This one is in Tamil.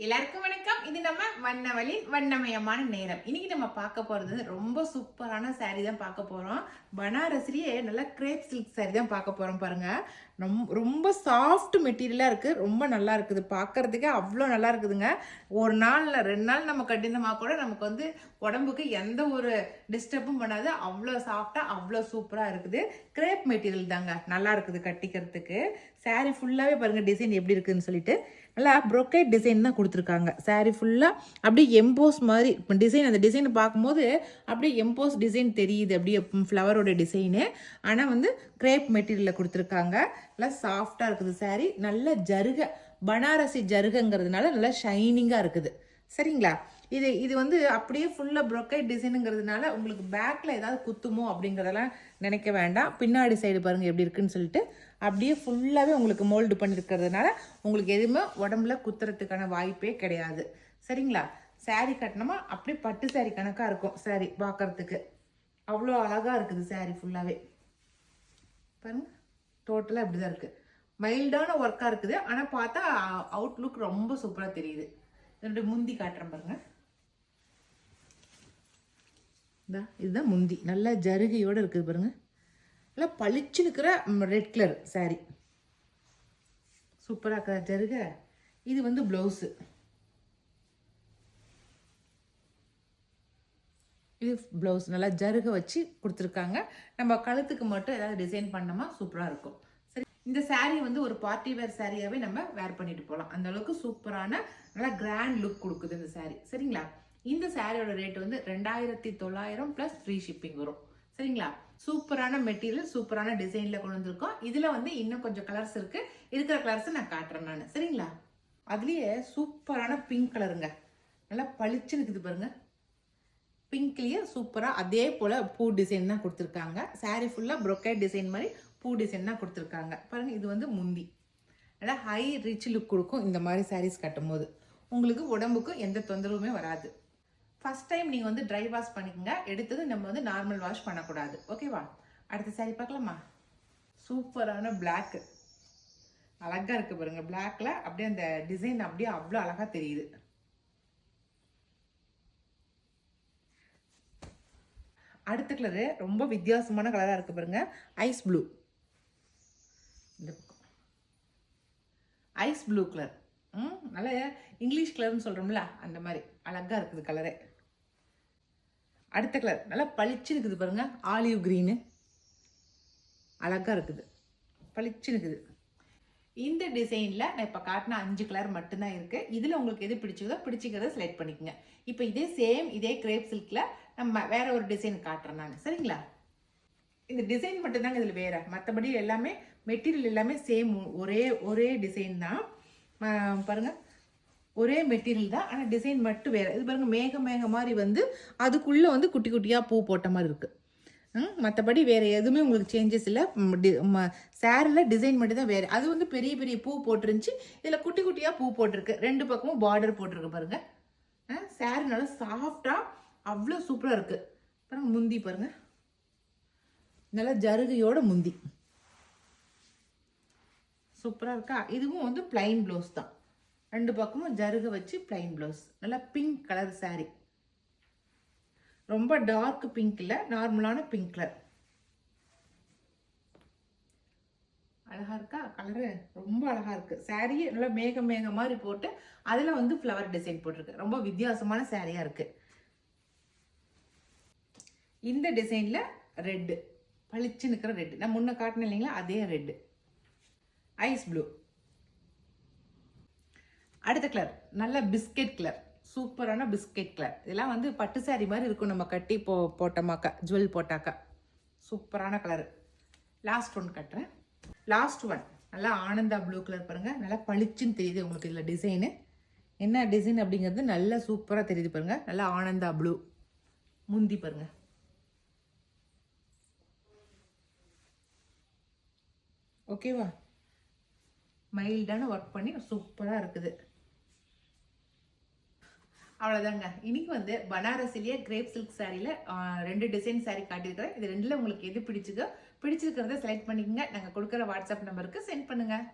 எல்லாருக்கும் வணக்கம். இது நம்ம வண்ணவழி வண்ணமயமான நேரம். இன்னைக்கு நம்ம பார்க்க போறது ரொம்ப சூப்பரான சாரீ தான் பார்க்க போறோம். பனாரஸ்லயே நல்ல கிரேப் சில்க் சாரீ தான் பார்க்க போறோம். பாருங்க, ரொம்ப சாஃப்ட் மெட்டீரியலா இருக்கு. ரொம்ப நல்லா இருக்குது, பார்க்கறதுக்கே அவ்வளோ நல்லா இருக்குதுங்க. ஒரு நாள்ல 2 நாள் நம்ம கட்டினமா கூட நமக்கு வந்து உடம்புக்கு எந்த ஒரு டிஸ்டர்பும் பண்ணாது. அவ்வளோ சாஃப்டா அவ்வளோ சூப்பரா இருக்குது. கிரேப் மெட்டீரியல் தாங்க, நல்லா இருக்குது கட்டிக்கிறதுக்கு. சாரீ ஃபுல்லாவே பாருங்க டிசைன் எப்படி இருக்குன்னு சொல்லிட்டு நல்லா ப்ரொக்கைட் டிசைன் தான் கொடுத்துருக்காங்க. சாரீ ஃபுல்லாக அப்படியே எம்போஸ் மாதிரி டிசைன். அந்த டிசைனை பார்க்கும்போது அப்படியே எம்போஸ் டிசைன் தெரியுது, அப்படியே ஃப்ளவரோட டிசைனு. ஆனால் வந்து கிரேப் மெட்டீரியலில் கொடுத்துருக்காங்க. நல்லா சாஃப்டாக இருக்குது சாரீ. நல்ல ஜருகை, பனாரசி ஜருகைங்கிறதுனால நல்லா ஷைனிங்காக இருக்குது. சரிங்களா? இது வந்து அப்படியே ஃபுல்லாக ப்ரொக்கைட் டிசைனுங்கிறதுனால உங்களுக்கு பேக்கில் ஏதாவது குத்துமோ அப்படிங்கிறதெல்லாம் நினைக்க வேண்டாம். பின்னாடி சைடு பாருங்கள் எப்படி இருக்குன்னு சொல்லிட்டு அப்படியே ஃபுல்லாகவே உங்களுக்கு மோல்டு பண்ணியிருக்கிறதுனால உங்களுக்கு எதுவுமே உடம்புல குத்துறதுக்கான வாய்ப்பே கிடையாது. சரிங்களா? சாரீ கட்டினோமா அப்படியே பட்டு சாரீ கணக்காக இருக்கும். சாரீ பார்க்கறதுக்கு அவ்வளோ அழகாக இருக்குது. சாரீ ஃபுல்லாகவே பாருங்க, டோட்டலாக இப்படி தான் இருக்குது. மைல்டான ஒர்க்காக இருக்குது, ஆனால் பார்த்தா அவுட்லுக் ரொம்ப சூப்பராக தெரியுது. இதனுடைய முந்தி காட்டுறேன் பாருங்க. இதுதான் முந்தி, நல்ல ஜருகையோடு இருக்குது பாருங்க. நல்லா பளிச்சு இருக்கிற ரெட் கலர் சாரீ, சூப்பராக இருக்கிற ஜருகை. இது வந்து ப்ளவுஸு. இது ப்ளவுஸ் நல்லா ஜருகை வச்சு கொடுத்துருக்காங்க. நம்ம கழுத்துக்கு மட்டும் ஏதாவது டிசைன் பண்ணோமா சூப்பராக இருக்கும். சரி, இந்த சாரீ வந்து ஒரு பார்ட்டி வேர் சாரியாகவே நம்ம வேர் பண்ணிட்டு போகலாம். அந்த அளவுக்கு சூப்பரான நல்லா கிராண்ட் லுக் கொடுக்குது இந்த சாரீ. சரிங்களா? இந்த சாரியோட ரேட் வந்து 2900 ப்ளஸ் ஃப்ரீ ஷிப்பிங் வரும். சரிங்களா? சூப்பரான மெட்டீரியல், சூப்பரான டிசைன்ல கொண்டு வந்திருக்கோம். இதுல வந்து இன்னும் கொஞ்சம் கலர்ஸ் இருக்கு. இருக்கிற கலர்ஸ் நான் காட்டுறேன் நான். சரிங்களா? அதுலயே சூப்பரான பிங்க் கலருங்க, நல்லா பளிச்சுன்னு இருக்குது பாருங்க. பிங்க்லயே சூப்பரா அதே போல பூ டிசைன் தான் கொடுத்துருக்காங்க. சாரீ ஃபுல்லா ப்ரொக்கைட் டிசைன் மாதிரி பூ டிசைன் தான் கொடுத்துருக்காங்க பாருங்க. இது வந்து முந்தி. நல்லா ஹை ரிச் லுக் கொடுக்கும். இந்த மாதிரி சாரீஸ் கட்டும் போது உங்களுக்கு உடம்புக்கு எந்த தொந்தரவுமே வராது. ஃபர்ஸ்ட் டைம் நீங்கள் வந்து ட்ரை வாஷ் பண்ணிக்கோங்க. எடுத்தது நம்ம வந்து நார்மல் வாஷ் பண்ணக்கூடாது. ஓகேவா? அடுத்த சாரீ பார்க்கலாமா? சூப்பரான பிளாக், அழகா இருக்கு பாருங்க. பிளாக்ல அப்படியே அந்த டிசைன் அப்படியே அவ்வளோ அழகா தெரியுது. அடுத்த கலரு ரொம்ப வித்தியாசமான கலரா இருக்கு பாருங்க. Ice blue. இந்த பக்கம் ஐஸ் ப்ளூ கலர். நல்ல இங்கிலீஷ் கலர்னு சொல்றோம்ல, அந்த மாதிரி அழகா இருக்குது கலரே. அடுத்த கலர் நல்லா பளிச்சு இருக்குது பாருங்க. ஆலிவ் கிரீனு அழகா இருக்குது, பளிச்சு இருக்குது. இந்த டிசைன்ல நான் இப்போ காட்டின 5 கலர் மட்டும்தான் இருக்கு. இதுல உங்களுக்கு எது பிடிச்சிக்கிறத செலக்ட் பண்ணிக்கோங்க. இப்போ இதே சேம் இதே கிரேப் சில்க்ல நம்ம வேற ஒரு டிசைன் காட்டுறேன் நான். சரிங்களா? இந்த டிசைன் மட்டும்தாங்க இதுல வேற, மற்றபடி எல்லாமே மெட்டீரியல் எல்லாமே சேம், ஒரே டிசைன் தான். பாருங்க, ஒரே மெட்டீரியல் தான், ஆனால் டிசைன் மட்டும் வேறு. இது பாருங்க, மேக மாதிரி வந்து அதுக்குள்ளே வந்து குட்டி குட்டியாக பூ போட்ட மாதிரி இருக்குது. மற்றபடி வேறு எதுவுமே உங்களுக்கு சேஞ்சஸ் இல்லை. சாரியில் டிசைன் மட்டும் தான் வேறு. அது வந்து பெரிய பெரிய பூ போட்டுருந்துச்சு, இதில் குட்டி குட்டியாக பூ போட்டிருக்கு. 2 பக்கமும் பார்டர் போட்டிருக்கு பாருங்க. சாரி நல்லா சாஃப்டாக அவ்வளோ சூப்பராக இருக்குது பாருங்க. முந்தி பாருங்க, நல்லா ஜருகையோட முந்தி சூப்பராக இருக்கா? இதுவும் வந்து பிளைன் ப்ளவுஸ் தான். 2 பக்கமும் ஜருகை வச்சு பிளைன் ப்ளவுஸ். நல்லா பிங்க் கலர் சாரீ. ரொம்ப டார்க் பிங்க் இல்லை, நார்மலான பிங்க் கலர். அழகா இருக்கா கலரு? ரொம்ப அழகா இருக்கு. சாரீ நல்லா மேக மாதிரி போட்டு அதில் வந்து ஃப்ளவர் டிசைன் போட்டிருக்கு. ரொம்ப வித்தியாசமான சாரியா இருக்கு. இந்த டிசைன்ல ரெட்டு, பளிச்சு நிற்கிற ரெட்டு, நான் முன்ன காட்டினேன் இல்லைங்களா, அதே ரெட்டு. Ice blue. அடுத்த கலர் நல்ல பிஸ்கெட் கலர், சூப்பரான பிஸ்கெட் கலர். இதெல்லாம் வந்து பட்டு சாரி மாதிரி இருக்கும் நம்ம கட்டி போட்டோமாக்கா, ஜுவல் போட்டாக்கா. சூப்பரான கலர். லாஸ்ட் ஒன் கட்டுறேன். லாஸ்ட் ஒன் நல்லா ஆனந்தா ப்ளூ கலர் பாருங்க. நல்லா பளிச்சுன்னு தெரியுது உங்களுக்கு. இதில் டிசைனு என்ன டிசைன் அப்படிங்கிறது நல்லா சூப்பராக தெரியுது பாருங்க. நல்லா ஆனந்தா ப்ளூ. முந்தி பாருங்க. ஓகேவா? மைல்டான ஒர்க் பண்ணி சூப்பராக இருக்குது. அவ்வளோதாங்க. இன்னைக்கு வந்து பனாரசிலேயே கிரேப் சில்க் சாரியில் 2 டிசைன் சாரி காட்டியிருக்கிறேன். இது 2ல் உங்களுக்கு எது பிடிச்சிருக்கிறத செலக்ட் பண்ணிக்கோங்க. நாங்கள் கொடுக்குற வாட்ஸ்அப் நம்பருக்கு சென்ட் பண்ணுங்கள்.